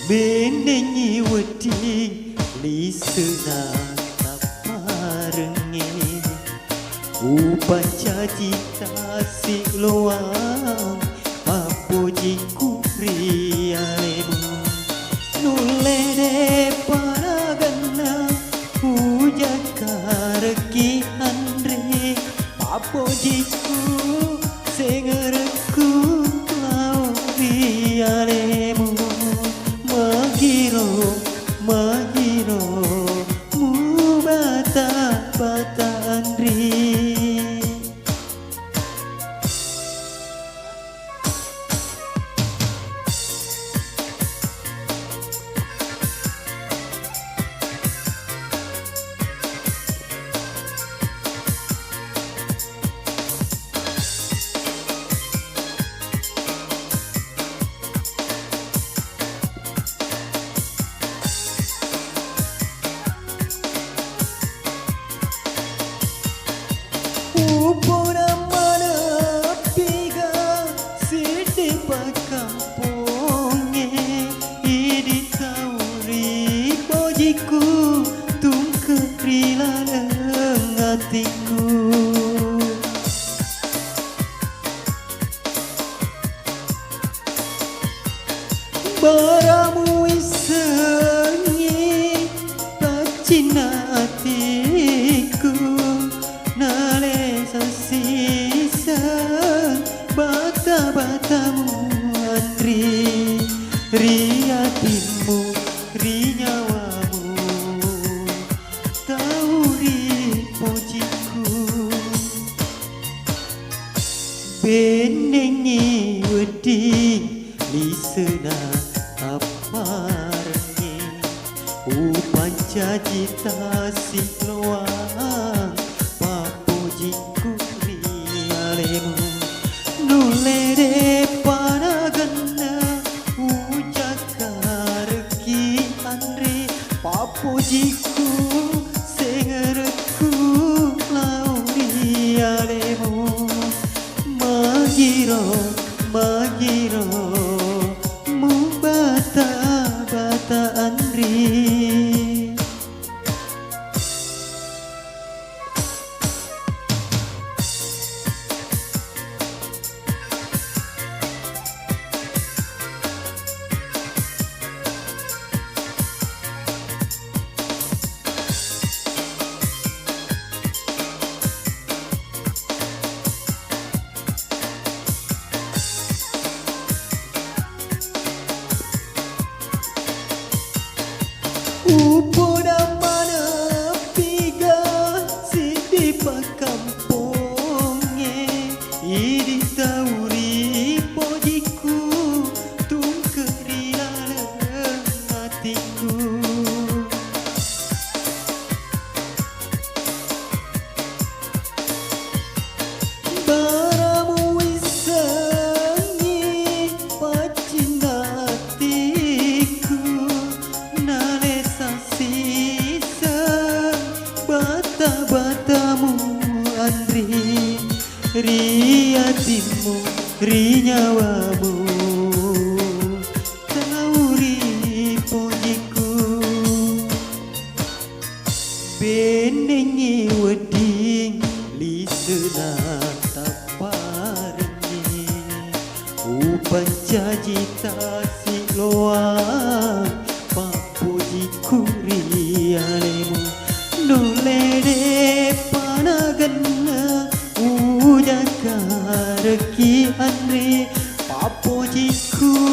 Benengi wedi lisena taparengi Upaca cita si loang Apuji kurialemu Nulede paragana Ujaka reki andre Apujiku sengereku lau rialemu Magiro mu bata andri Upona mana piga sidi pakampongnya Idi tauri bojiku tungkeri laleng hatiku Baramu isengi pacina hatiku Nale sisa bata-batamu andri Riatimu, rinyawamu Tauri pojiku Benengi wedi lisena aparengi Upanca cita si loang Nulede paragana ujaka reki andre Papujiku sengereku lau rialemu Magiro mu bata andri Upona mana piga sidi pakampongnya Idi tauri pojiku tungkeri laleng hatiku Baramu isengi pacina hatiku Nale sisa bata-batamu andri Riatimu, rinyawamu Tauri pojiku Benengi wedi lisena taparengi Upanca cita si loang Papujiku rialemu Nulede panagana ujaka reki andre Papujiku